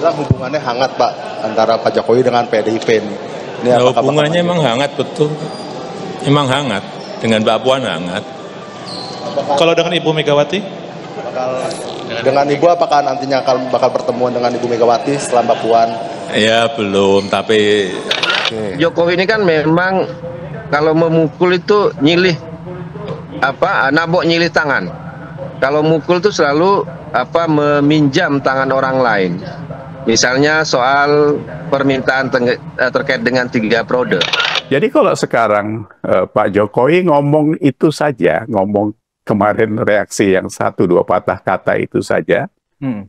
Bilang hubungannya hangat Pak antara Pak Jokowi dengan PDIP ini. Nah, hubungannya emang hangat betul, emang hangat dengan Mbak Puan hangat. Kalau dengan Ibu Megawati? Dengan Ibu apakah nantinya bakal pertemuan dengan Ibu Megawati setelah Mbak Puan? Ya belum, tapi Jokowi ini kan memang kalau memukul itu nyilih nabok nyilih tangan. Kalau mukul itu selalu meminjam tangan orang lain. Misalnya soal permintaan terkait dengan 3 periode. Jadi kalau sekarang Pak Jokowi ngomong itu saja, ngomong kemarin reaksi yang 1-2 patah kata itu saja,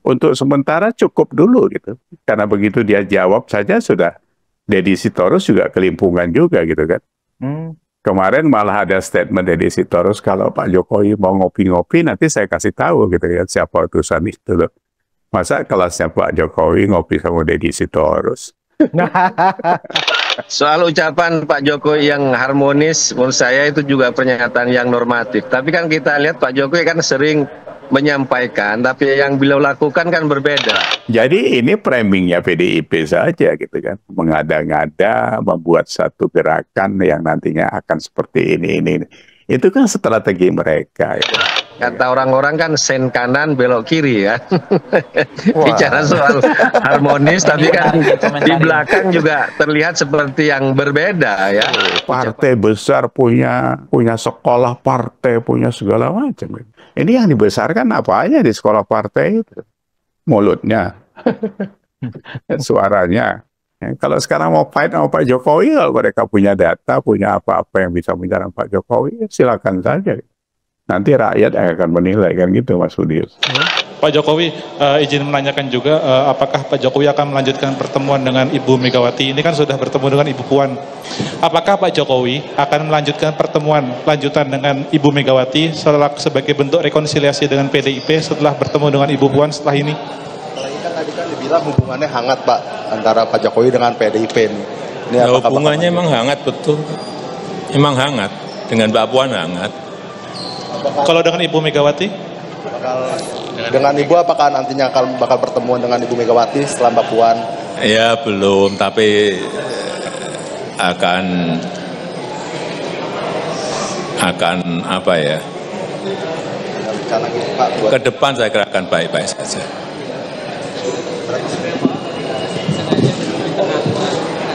untuk sementara cukup dulu gitu. Karena begitu dia jawab saja sudah, Deddy Sitorus juga kelimpungan juga gitu kan. Kemarin malah ada statement Deddy Sitorus, kalau Pak Jokowi mau ngopi-ngopi nanti saya kasih tahu gitu ya siapa utusan itu loh. Masa kelasnya Pak Jokowi ngopi sama Deddy Sitorus? Soal ucapan Pak Jokowi yang harmonis, menurut saya itu juga pernyataan yang normatif. Tapi kan kita lihat Pak Jokowi kan sering menyampaikan, tapi yang beliau lakukan kan berbeda. Jadi ini framingnya PDIP saja gitu kan, mengada-ngada, membuat satu gerakan yang nantinya akan seperti ini. Itu kan strategi mereka. Ya. Kata orang-orang kan sen kanan belok kiri ya. Bicara soal harmonis, tapi kan di belakang juga terlihat seperti yang berbeda ya. Partai besar punya sekolah partai, punya segala macam. Ini yang dibesarkan apanya di sekolah partai itu? Mulutnya, suaranya. Kalau sekarang mau fight sama Pak Jokowi, kalau mereka punya data, punya apa-apa yang bisa menyerang Pak Jokowi, silakan saja. Nanti rakyat akan menilai kan gitu, Mas Budi. Pak Jokowi, izin menanyakan juga, apakah Pak Jokowi akan melanjutkan pertemuan dengan Ibu Megawati? Ini kan sudah bertemu dengan Ibu Puan. Apakah Pak Jokowi akan melanjutkan pertemuan lanjutan dengan Ibu Megawati sebagai bentuk rekonsiliasi dengan PDIP setelah bertemu dengan Ibu Puan setelah ini? Tadi kan dibilang hubungannya hangat Pak antara Pak Jokowi dengan PDIP ini. Nah, hubungannya emang hangat betul, emang hangat dengan Mbak Puan hangat. Kalau dengan Ibu Megawati? Dengan Ibu apakah nantinya bakal pertemuan dengan Ibu Megawati setelah Mbak Puan? Ya belum, tapi akan apa ya? Ke depan saya kira akan baik-baik saja.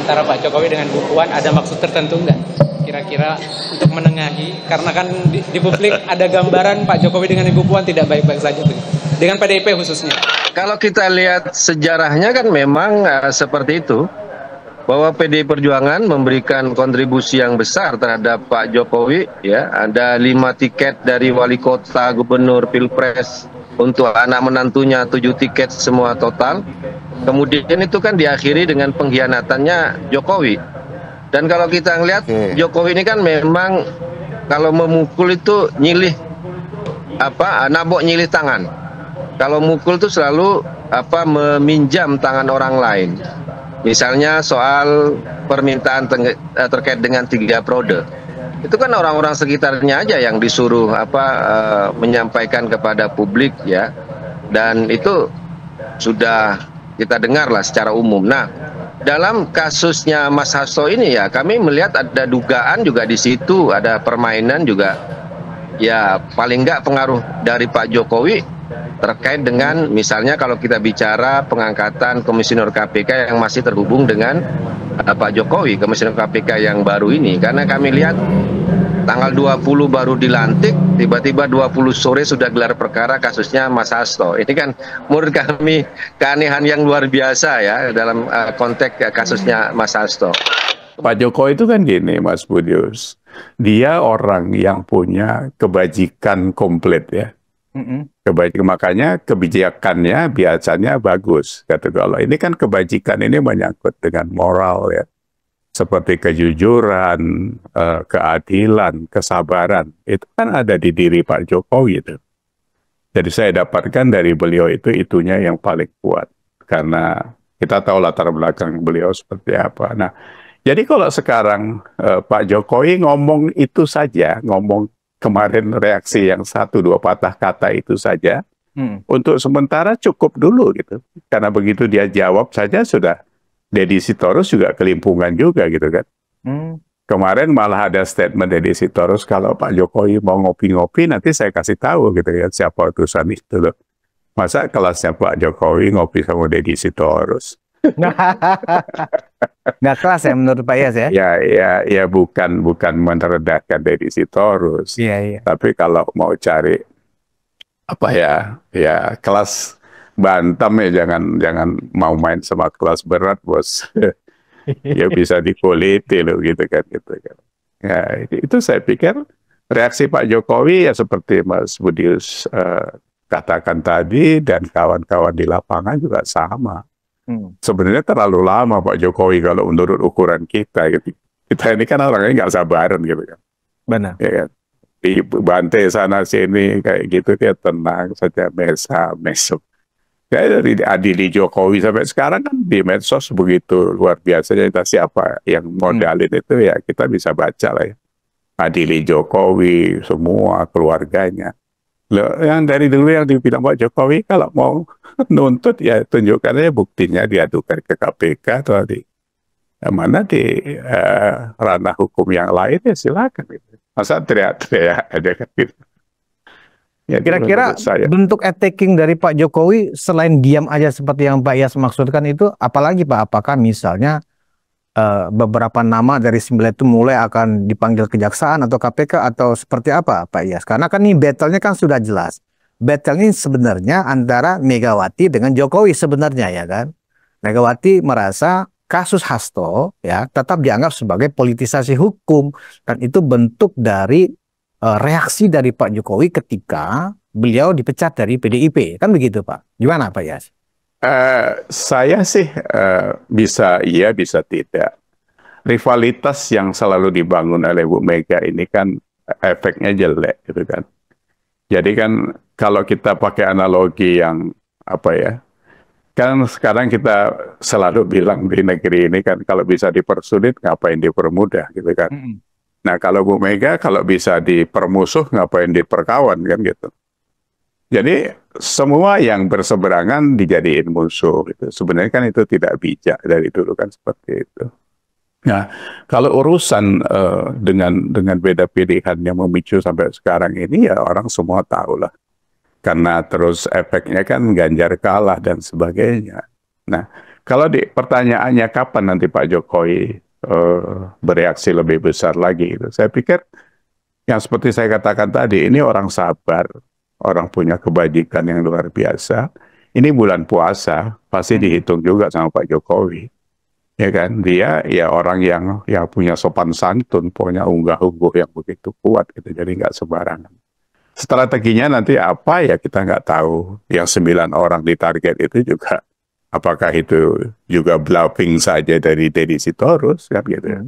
Antara Pak Jokowi dengan Bu Puan ada maksud tertentu nggak? Kira-kira untuk menengahi, karena kan di publik ada gambaran Pak Jokowi dengan Ibu Puan tidak baik-baik saja dengan PDIP khususnya. Kalau kita lihat sejarahnya kan memang seperti itu, bahwa PDI Perjuangan memberikan kontribusi yang besar terhadap Pak Jokowi ya. Ada 5 tiket dari wali kota, gubernur, pilpres, untuk anak menantunya 7 tiket semua total. Kemudian itu kan diakhiri dengan pengkhianatannya Jokowi. Dan kalau kita ngelihat Jokowi ini kan memang kalau memukul itu nyilih nabok nyilih tangan. Kalau mukul itu selalu meminjam tangan orang lain. Misalnya soal permintaan terkait dengan 3 periode. Itu kan orang-orang sekitarnya aja yang disuruh menyampaikan kepada publik ya. Dan itu sudah kita dengarlah secara umum. Nah, dalam kasusnya Mas Hasto ini ya kami melihat ada dugaan juga di situ, ada permainan juga. Ya paling nggak pengaruh dari Pak Jokowi terkait dengan misalnya kalau kita bicara pengangkatan komisioner KPK yang masih terhubung dengan Pak Jokowi, komisioner KPK yang baru ini. Karena kami lihat tanggal 20 baru dilantik, tiba-tiba 20 sore sudah gelar perkara kasusnya Mas Hasto. Ini kan menurut kami keanehan yang luar biasa ya dalam konteks kasusnya Mas Hasto. Pak Jokowi itu kan gini, Mas Budius. Dia orang yang punya kebajikan komplit ya. Makanya kebijakannya biasanya bagus. Kata kalau ini kan kebajikan ini menyangkut dengan moral ya. Seperti kejujuran, keadilan, kesabaran. Itu kan ada di diri Pak Jokowi itu. Jadi saya dapatkan dari beliau itunya yang paling kuat. Karena kita tahu latar belakang beliau seperti apa. Nah, jadi kalau sekarang Pak Jokowi ngomong itu saja, ngomong kemarin reaksi yang 1-2 patah kata itu saja, Untuk sementara cukup dulu gitu. Karena begitu dia jawab saja sudah Deddy Sitorus juga kelimpungan juga gitu kan. Kemarin malah ada statement Deddy Sitorus, kalau Pak Jokowi mau ngopi-ngopi nanti saya kasih tahu gitu ya siapa utusan itu loh. Masa kelasnya Pak Jokowi ngopi sama Deddy Sitorus? Nggak kelas ya menurut Pak Yas ya? Ya bukan merendahkan Deddy Sitorus. Iya. Tapi kalau mau cari apa ya kelas bantam ya jangan mau main sama kelas berat bos. Ya bisa dikuliti loh gitu kan. Ya, itu saya pikir reaksi Pak Jokowi ya seperti Mas Budius katakan tadi dan kawan-kawan di lapangan juga sama. Sebenarnya terlalu lama Pak Jokowi kalau menurut ukuran kita gitu. Kita ini kan orangnya nggak sabaran gitu kan. Benar. Ya kan? Dibantai sana sini kayak gitu dia tenang saja mesok. Kayak dari adili Jokowi sampai sekarang kan di medsos begitu luar biasanya, entah siapa yang modalin itu ya kita bisa baca lah ya. Adili Jokowi semua keluarganya. Loh, yang dari dulu yang dibilang Pak Jokowi kalau mau nuntut ya tunjukkan aja buktinya, diadukan ke KPK atau di mana di ranah hukum yang lain ya silakan gitu. Masa teriak-teriak aja kan gitu. Ya, kira-kira bentuk attacking dari Pak Jokowi selain diam aja seperti yang Pak Yas maksudkan itu apalagi Pak? Apakah misalnya beberapa nama dari 9 itu mulai akan dipanggil kejaksaan atau KPK atau seperti apa Pak Yas? Karena kan ini battle-nya kan sudah jelas. Battle ini sebenarnya antara Megawati dengan Jokowi sebenarnya ya kan. Megawati merasa kasus Hasto ya tetap dianggap sebagai politisasi hukum dan itu bentuk dari reaksi dari Pak Jokowi ketika beliau dipecat dari PDIP kan begitu Pak. Gimana Pak Yas? Saya sih bisa iya bisa tidak. Rivalitas yang selalu dibangun oleh Bu Mega ini kan efeknya jelek gitu kan. Jadi kan kalau kita pakai analogi yang apa ya, kan sekarang kita selalu bilang di negeri ini kan kalau bisa dipersulit ngapain dipermudah gitu kan. Nah kalau Bu Mega kalau bisa dipermusuh ngapain diperkawan kan gitu. Jadi semua yang berseberangan dijadiin musuh gitu. Sebenarnya kan itu tidak bijak dari dulu kan seperti itu. Nah kalau urusan dengan beda pilihan yang memicu sampai sekarang ini ya orang semua tahu lah. Karena terus efeknya kan Ganjar kalah dan sebagainya. Nah kalau pertanyaannya kapan nanti Pak Jokowi bereaksi lebih besar lagi gitu. Saya pikir yang seperti saya katakan tadi, ini orang sabar, orang punya kebajikan yang luar biasa. Ini bulan puasa, pasti dihitung juga sama Pak Jokowi. Ya kan, dia ya orang yang punya sopan santun, punya unggah-ungguh yang begitu kuat gitu, jadi nggak sembarangan. Strateginya nanti apa ya kita nggak tahu. Yang 9 orang ditarget itu juga apakah itu juga bluffing saja dari Deddy Sitorus kan gitu ya.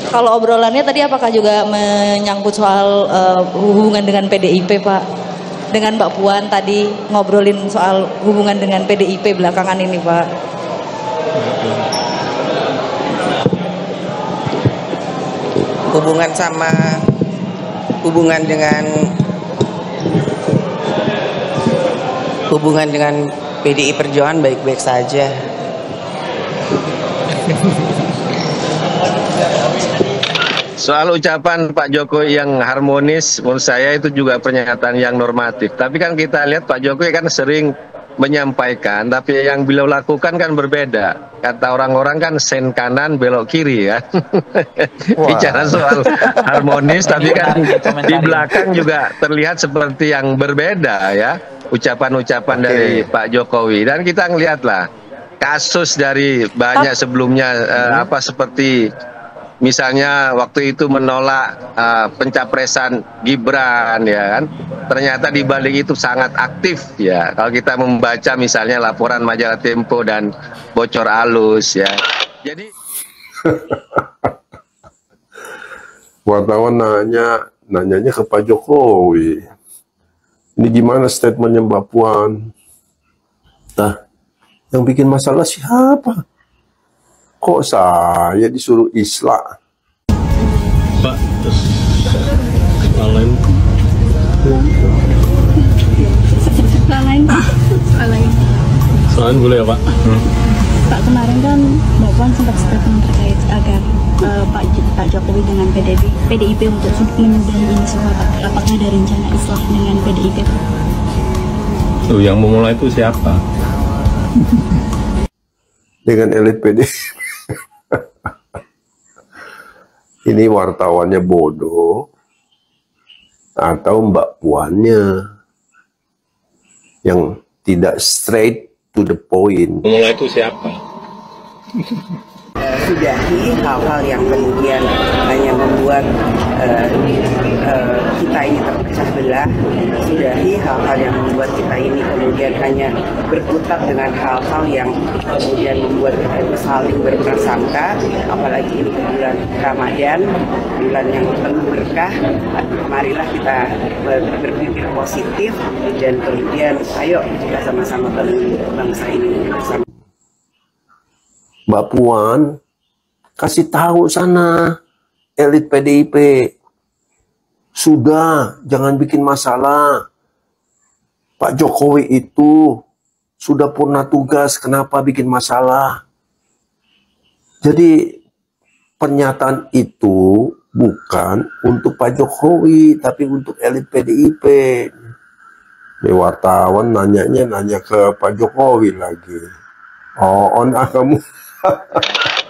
Kalau obrolannya tadi apakah juga menyangkut soal hubungan dengan PDIP Pak? Dengan Mbak Puan tadi ngobrolin soal hubungan dengan PDIP belakangan ini Pak. Hubungan dengan PDI Perjuangan baik-baik saja. Soal ucapan Pak Jokowi yang harmonis, menurut saya itu juga pernyataan yang normatif. Tapi kan kita lihat Pak Jokowi kan sering menyampaikan, tapi yang beliau lakukan kan berbeda. Kata orang-orang kan sen kanan belok kiri ya. Bicara soal harmonis, tapi kan di belakang juga terlihat seperti yang berbeda ya. Ucapan-ucapan dari Pak Jokowi. Dan kita ngelihatlah kasus dari banyak sebelumnya seperti misalnya waktu itu menolak pencapresan Gibran ya kan, ternyata di balik itu sangat aktif ya. Kalau kita membaca misalnya laporan majalah Tempo dan bocor alus ya. Jadi wartawan nanyanya ke Pak Jokowi. Ini gimana statementnya Mbak Puan? Nah, yang bikin masalah siapa? Kok saya disuruh islah? Pak, kepala Pertanyaan boleh ya Pak? Pak, kemarin kan Mbak Puan sempat statement terkait agar Pak Jokowi dengan PDIP untuk menyudahi ini semua Pak. Apakah ada rencana islah dengan PDIP Pak? Tuh, yang memulai itu siapa? Dengan elit PDIP. Ini wartawannya bodoh atau Mbak Puannya yang tidak straight to the point. Memulai itu siapa? Sudahi hal-hal yang kemudian hanya membuat kita ini terpecah belah, sudahi hal-hal yang membuat kita ini kemudian hanya berkutat dengan hal-hal yang kemudian membuat kita itu saling berprasangka, apalagi ini bulan Ramadan, bulan yang penuh berkah. Marilah kita berpikir positif dan kemudian ayo kita sama-sama bangun bangsa ini bersama. Mbak Puan, kasih tahu sana elit PDIP, sudah jangan bikin masalah. Pak Jokowi itu sudah purna tugas, kenapa bikin masalah? Jadi pernyataan itu bukan untuk Pak Jokowi, tapi untuk elit PDIP. Ini wartawan nanya ke Pak Jokowi lagi. Kamu.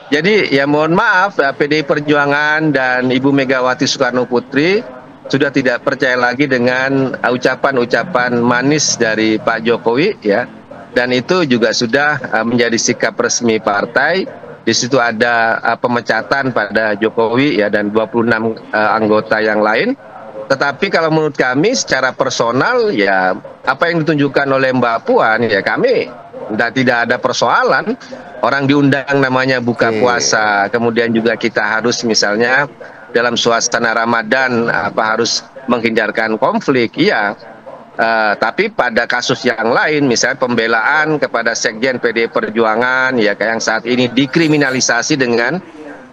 Jadi ya mohon maaf, PDI Perjuangan dan Ibu Megawati Soekarno Putri sudah tidak percaya lagi dengan ucapan-ucapan manis dari Pak Jokowi ya, dan itu juga sudah menjadi sikap resmi partai. Di situ ada pemecatan pada Jokowi ya dan 26 anggota yang lain. Tetapi kalau menurut kami secara personal ya apa yang ditunjukkan oleh Mbak Puan ya kami tidak ada persoalan. Orang diundang namanya buka puasa, kemudian juga kita harus misalnya dalam suasana Ramadan harus menghindarkan konflik, iya. Tapi pada kasus yang lain, misalnya pembelaan kepada Sekjen PDI Perjuangan, ya kayak yang saat ini dikriminalisasi dengan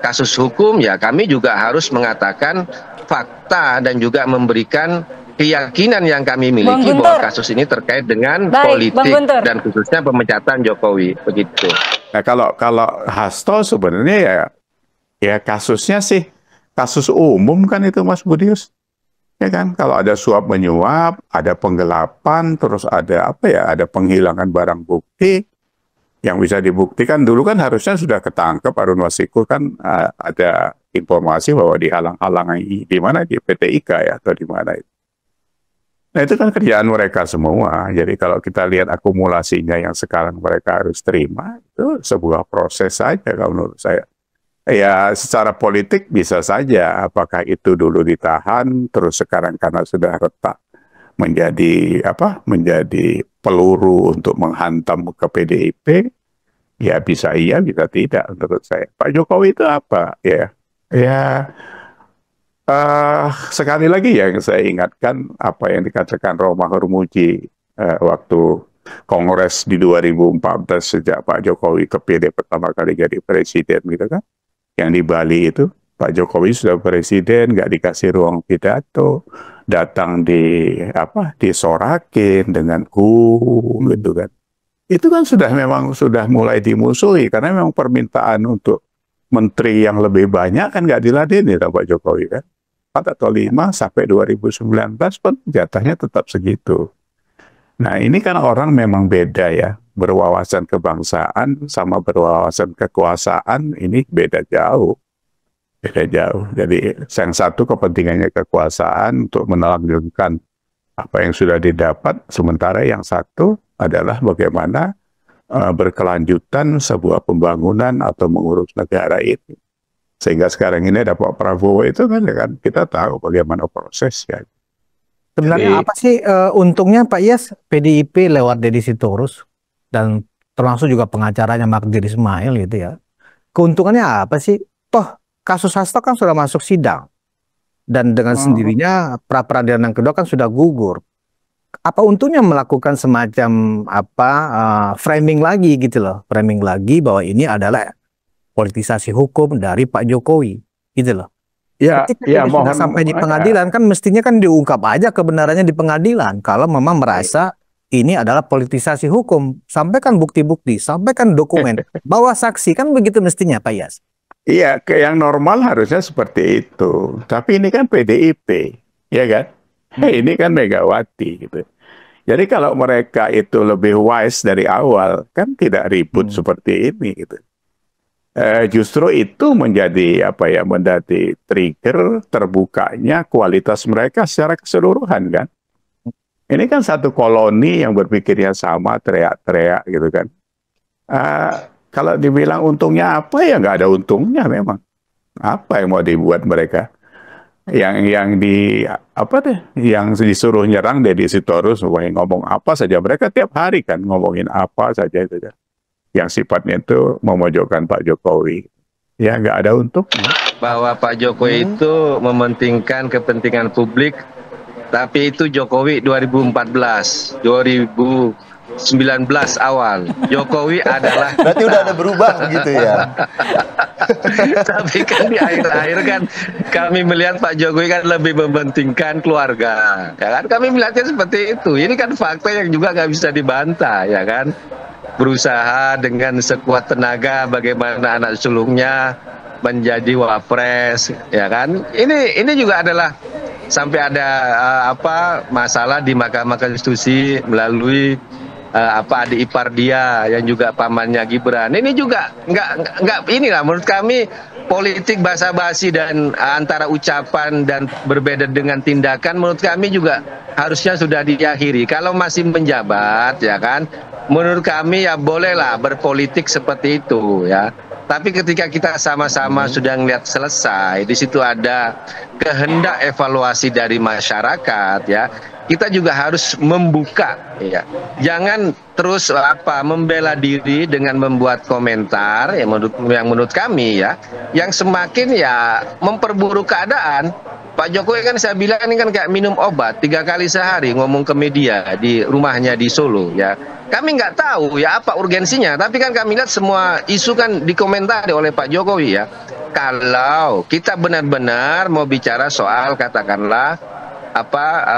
kasus hukum, ya kami juga harus mengatakan fakta dan juga memberikan keyakinan yang kami miliki bahwa kasus ini terkait dengan politik dan khususnya pemecatan Jokowi, begitu. Nah, kalau Hasto sebenarnya ya kasusnya sih kasus umum kan itu Mas Budius. Ya kan, kalau ada suap menyuap, ada penggelapan, terus ada ada penghilangan barang bukti yang bisa dibuktikan. Dulu kan harusnya sudah ketangkep Harun Masiku kan, ada informasi bahwa dihalang-halangi di mana di PT IKA ya atau di mana itu. Nah itu kan kerjaan mereka semua. Jadi kalau kita lihat akumulasinya yang sekarang mereka harus terima, itu sebuah proses saja kalau menurut saya. Ya secara politik bisa saja, apakah itu dulu ditahan, terus sekarang karena sudah retak menjadi menjadi peluru untuk menghantam ke PDIP, ya bisa iya, bisa tidak menurut saya. Pak Jokowi itu apa? Sekali lagi yang saya ingatkan apa yang dikatakan Roma Hurmuji waktu Kongres di 2014 sejak Pak Jokowi kepilih pertama kali jadi presiden gitu kan. Yang di Bali itu Pak Jokowi sudah presiden, nggak dikasih ruang pidato, datang disorakin dengan gitu kan. Itu kan sudah mulai dimusuhi karena memang permintaan untuk menteri yang lebih banyak kan nggak diladeni Pak Jokowi kan. 4 atau 5 sampai 2019 pun jatahnya tetap segitu. Nah ini kan orang memang beda ya, berwawasan kebangsaan sama berwawasan kekuasaan ini beda jauh. Jadi yang satu kepentingannya kekuasaan untuk melanjutkan apa yang sudah didapat, sementara yang satu adalah bagaimana berkelanjutan sebuah pembangunan atau mengurus negara itu. Sehingga sekarang ini ada Pak Prabowo itu kan kita tahu bagaimana prosesnya. Sebenarnya apa sih untungnya Pak Iyas PDIP lewat Deddy Sitorus dan termasuk juga pengacaranya Magdir Ismail gitu ya. Keuntungannya apa sih? Toh kasus Hasto kan sudah masuk sidang dan dengan sendirinya pra peradilan yang kedua kan sudah gugur. Apa untungnya melakukan semacam framing lagi gitu loh, framing lagi bahwa ini adalah politisasi hukum dari Pak Jokowi gitu loh. Ketika sudah sampai di pengadilan kan mestinya kan diungkap aja kebenarannya di pengadilan kalau memang merasa ini adalah politisasi hukum. Sampaikan bukti-bukti, sampaikan dokumen, bawa saksi, kan begitu mestinya Pak Yas. Iya, yang normal harusnya seperti itu. Tapi ini kan PDIP, ya kan? Ini kan Megawati gitu. Jadi kalau mereka itu lebih wise dari awal, kan tidak ribut seperti ini gitu. Justru itu menjadi apa ya, menjadi trigger terbukanya kualitas mereka secara keseluruhan kan. Ini kan satu koloni yang berpikirnya sama, teriak-teriak gitu kan. Kalau dibilang untungnya apa, ya nggak ada untungnya memang. Apa yang mau dibuat mereka? Yang disuruh nyerang Deddy Sitorus, ngomong apa saja. Mereka tiap hari kan ngomongin apa saja itu kan. Yang sifatnya itu memojokkan Pak Jokowi. Ya nggak ada untungnya. Bahwa Pak Jokowi itu mementingkan kepentingan publik, tapi itu Jokowi 2014, 2019 awal. Jokowi adalah berarti udah ada berubah gitu ya. Tapi kan di akhir-akhir kan kami melihat Pak Jokowi kan lebih mementingkan keluarga, ya kan? Kami melihatnya seperti itu. Ini kan fakta yang juga nggak bisa dibantah, ya kan? Berusaha dengan sekuat tenaga bagaimana anak sulungnya menjadi wapres, ya kan? Ini juga adalah sampai ada masalah di Mahkamah Konstitusi melalui adik ipar dia yang juga pamannya Gibran. Ini juga nggak inilah menurut kami politik basa-basi dan antara ucapan dan berbeda dengan tindakan menurut kami juga harusnya sudah diakhiri. Kalau masih menjabat, ya kan, menurut kami ya bolehlah berpolitik seperti itu ya. Tapi ketika kita sama-sama sudah ngelihat selesai, di situ ada kehendak evaluasi dari masyarakat ya. Kita juga harus membuka ya. Jangan terus membela diri dengan membuat komentar yang menurut kami ya, yang semakin ya memperburuk keadaan. Pak Jokowi kan saya bilang ini kan kayak minum obat 3 kali sehari ngomong ke media di rumahnya di Solo ya. Kami nggak tahu ya apa urgensinya, tapi kan kami lihat semua isu kan dikomentari oleh Pak Jokowi ya. Kalau kita benar-benar mau bicara soal katakanlah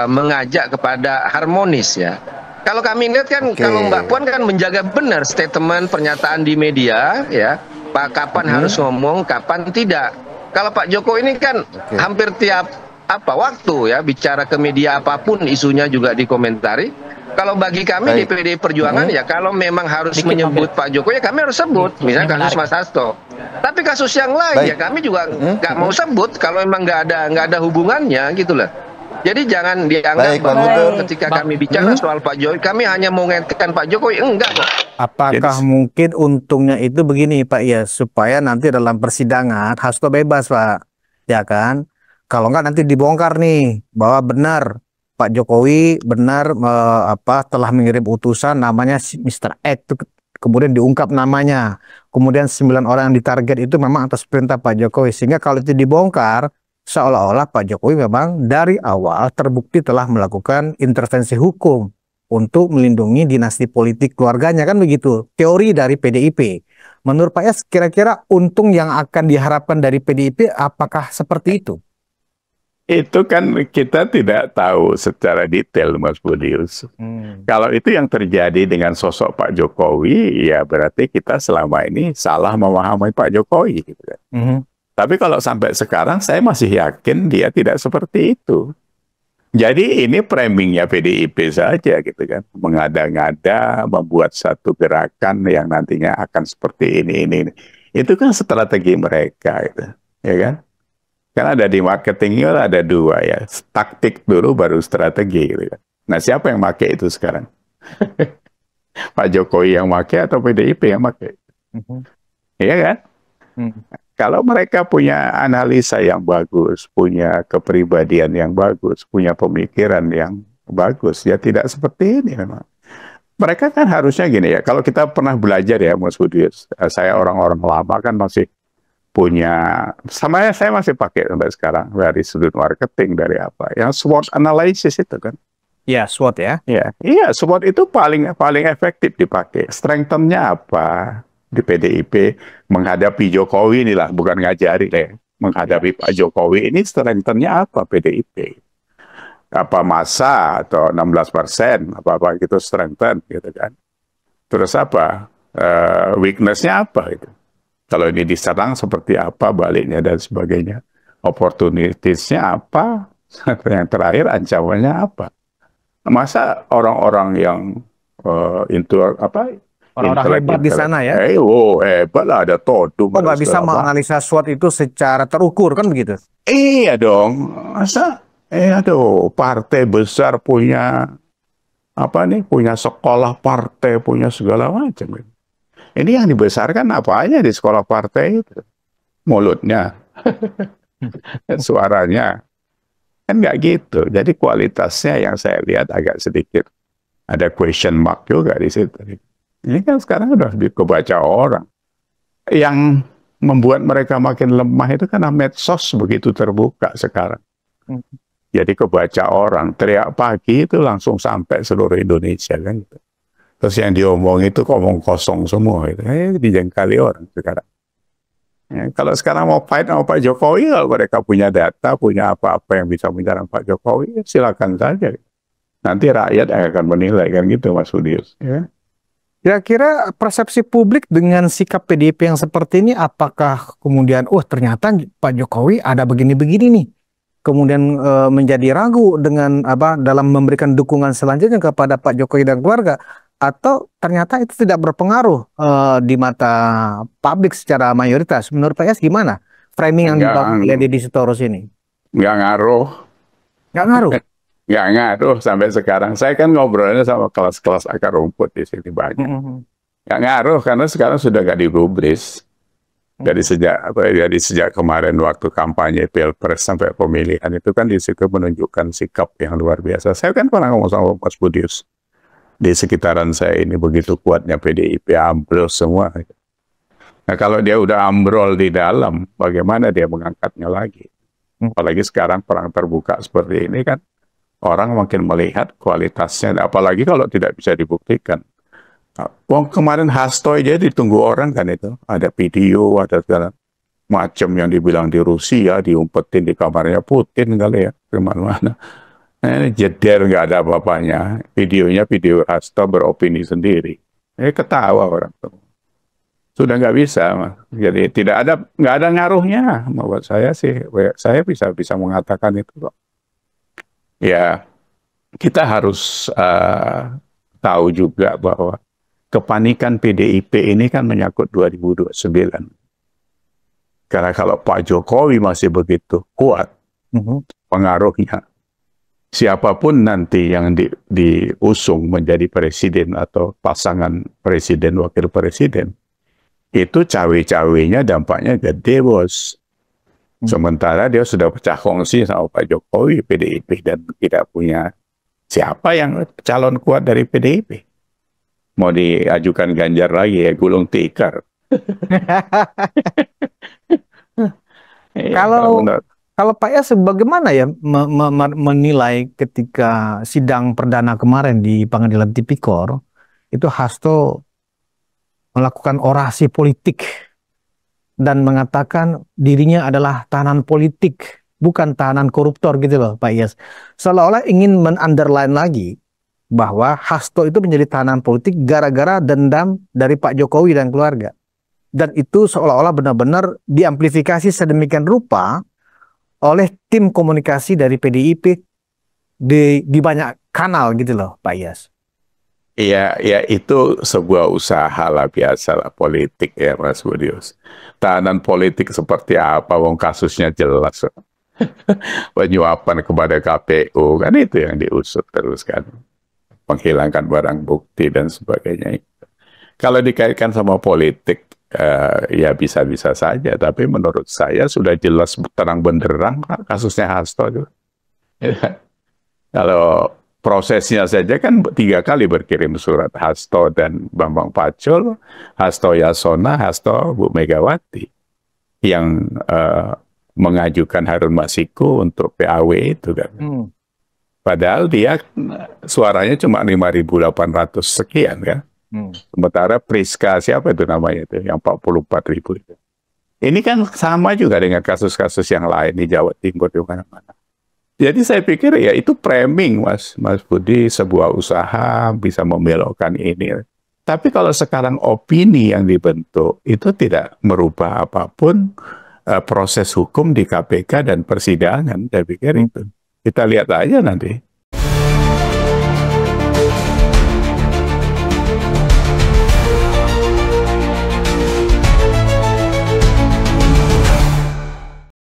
mengajak kepada harmonis ya. Kalau kami lihat kan kalau Mbak Puan kan menjaga benar statement pernyataan di media ya. Pak kapan harus ngomong, kapan tidak. Kalau Pak Jokowi ini kan hampir tiap waktu ya bicara ke media apapun isunya juga dikomentari. Kalau bagi kami di PDI Perjuangan ya kalau memang harus menyebut Pak Jokowi ya kami harus sebut, misalnya kasus Mas Hasto. Tapi kasus yang lain ya kami juga nggak mau sebut kalau memang nggak ada hubungannya gitulah. Jadi jangan dianggap bahwa ketika kami bicara soal Pak Jokowi kami hanya mau mengaitkan Pak Jokowi, enggak kok. Apakah mungkin untungnya itu begini Pak ya, supaya nanti dalam persidangan Hasto bebas Pak, ya kan? Kalau nggak nanti dibongkar nih bahwa benar Pak Jokowi benar telah mengirim utusan namanya Mr. X, kemudian diungkap namanya, kemudian 9 orang yang ditarget itu memang atas perintah Pak Jokowi, sehingga kalau itu dibongkar seolah-olah Pak Jokowi memang dari awal terbukti telah melakukan intervensi hukum untuk melindungi dinasti politik keluarganya, kan begitu teori dari PDIP. Menurut Pak Yas, kira-kira untung yang akan diharapkan dari PDIP apakah seperti itu? Itu kan kita tidak tahu secara detail, Mas Budius. Kalau itu yang terjadi dengan sosok Pak Jokowi, ya berarti kita selama ini salah memahami Pak Jokowi. Gitu kan. Tapi kalau sampai sekarang, saya masih yakin dia tidak seperti itu. Jadi ini framingnya PDIP saja, gitu kan, mengada-ngada, membuat satu gerakan yang nantinya akan seperti ini. Itu kan strategi mereka, gitu, ya kan? Kan ada di marketing itu ada 2 ya, taktik dulu baru strategi gitu kan. Nah siapa yang pakai itu sekarang? Pak Jokowi yang pakai atau PDIP yang pakai? Iya kan? Kalau mereka punya analisa yang bagus, punya kepribadian yang bagus, punya pemikiran yang bagus, ya tidak seperti ini memang. Mereka kan harusnya gini ya, kalau kita pernah belajar ya Mas Budius, saya orang-orang lama kan masih punya, saya masih pakai sampai sekarang dari sudut marketing, dari apa yang SWOT analysis itu kan. Ya, SWOT ya. Iya, SWOT itu paling efektif dipakai. Strengthen-nya apa di PDIP menghadapi Jokowi inilah, bukan ngajari deh. Menghadapi Pak Jokowi ini strengthen-nya apa PDIP. apa massa atau 16%, apa-apa gitu strengthen gitu kan. Terus apa? Weakness-nya apa itu? Kalau ini diserang seperti apa baliknya dan sebagainya. Opportunities-nya apa? Yang terakhir ancamannya apa? Masa orang-orang yang orang-orang hebat di sana ya? Hebat lah, ada Todung. Kok nggak bisa menganalisa SWOT itu secara terukur kan begitu? Iya dong. Masa aduh, partai besar punya punya sekolah partai, punya segala macam. Ini yang dibesarkan apanya di sekolah partai itu? Mulutnya, suaranya. Kan nggak gitu. Jadi kualitasnya yang saya lihat agak sedikit ada question mark juga di situ. Ini kan sekarang udah kebaca orang. Yang membuat mereka makin lemah itu karena medsos begitu terbuka sekarang. Jadi kebaca orang, teriak pagi itu langsung sampai seluruh Indonesia kan gitu. Terus yang diomong itu ngomong kosong semua itu. Dijengkali orang sekarang. Ya, kalau sekarang mau fight sama Pak Jokowi, kalau mereka punya data, punya apa-apa yang bisa menyerang Pak Jokowi, silakan saja. Nanti rakyat yang akan menilai kan gitu, Mas Budius. Ya. Kira-kira persepsi publik dengan sikap PDIP yang seperti ini, apakah kemudian, ternyata Pak Jokowi ada begini-begini nih, kemudian menjadi ragu dengan dalam memberikan dukungan selanjutnya kepada Pak Jokowi dan keluarga, atau ternyata itu tidak berpengaruh di mata publik secara mayoritas? Menurut Pak Yas gimana framing yang dibangun oleh Deddy Sitorus ini? Nggak ngaruh. Nggak ngaruh? Nggak ngaruh sampai sekarang. Saya kan ngobrolnya sama kelas-kelas akar rumput di sini banyak. Nggak ngaruh karena sekarang sudah nggak digubris. Dari sejak kemarin waktu kampanye Pilpres sampai pemilihan itu kan di situ menunjukkan sikap yang luar biasa. Saya kan pernah ngomong sama Mas Budius. Di sekitaran saya ini begitu kuatnya PDIP, ambrol semua. Nah kalau dia udah ambrol di dalam, bagaimana dia mengangkatnya lagi? Apalagi sekarang perang terbuka seperti ini kan, orang makin melihat kualitasnya, apalagi kalau tidak bisa dibuktikan. Kemarin Hasto aja ditunggu orang kan itu, ada video, ada segala macam yang dibilang di Rusia, diumpetin di kamarnya Putin kali ya, kemana-mana. Ini jeder nggak ada apa-apanya. Videonya video Hasto beropini sendiri. Ketawa orang tuh. Sudah nggak bisa, Mas. Jadi nggak ada ngaruhnya. Buat saya sih, saya bisa mengatakan itu kok. Ya, kita harus tahu juga bahwa kepanikan PDIP ini kan menyangkut 2029. Karena kalau Pak Jokowi masih begitu kuat pengaruhnya, siapapun nanti yang diusung menjadi presiden atau pasangan presiden wakil presiden, itu cawe-cawenya dampaknya gede, bos. Sementara dia sudah pecah kongsi sama Pak Jokowi, PDIP, dan tidak punya siapa yang calon kuat dari PDIP. Mau diajukan Ganjar lagi ya, gulung tikar. Kalau Pak Yas bagaimana ya menilai ketika sidang perdana kemarin di Pengadilan Tipikor, itu Hasto melakukan orasi politik dan mengatakan dirinya adalah tahanan politik, bukan tahanan koruptor gitu loh Pak Yas. Seolah-olah ingin men-underline lagi bahwa Hasto itu menjadi tahanan politik gara-gara dendam dari Pak Jokowi dan keluarga. Dan itu seolah-olah benar-benar diamplifikasi sedemikian rupa oleh tim komunikasi dari PDIP di banyak kanal gitu loh Pak Yas. Iya, ya itu sebuah usaha lah, biasa lah politik ya Mas Budius. Tahanan politik seperti apa, wong kasusnya jelas. Penyuapan kepada KPU, kan itu yang diusut terus kan. Menghilangkan barang bukti dan sebagainya. Kalau dikaitkan sama politik, ya bisa-bisa saja, tapi menurut saya sudah jelas terang benderang kasusnya Hasto itu. Kalau prosesnya saja kan 3 kali berkirim surat, Hasto dan Bambang Pacul, Hasto Yasona, Hasto Bu Megawati, yang mengajukan Harun Masiku untuk PAW itu kan. Padahal dia suaranya cuma 5.800 sekian kan. Sementara Priska siapa itu namanya itu yang 44.000 itu. Ini kan sama juga dengan kasus-kasus yang lain di Jawa Timur di mana-mana. Jadi saya pikir ya itu framing, Mas Budi, sebuah usaha bisa membelokkan ini. Tapi kalau sekarang opini yang dibentuk itu tidak merubah apapun proses hukum di KPK dan persidangan, saya pikir itu. Kita lihat aja nanti.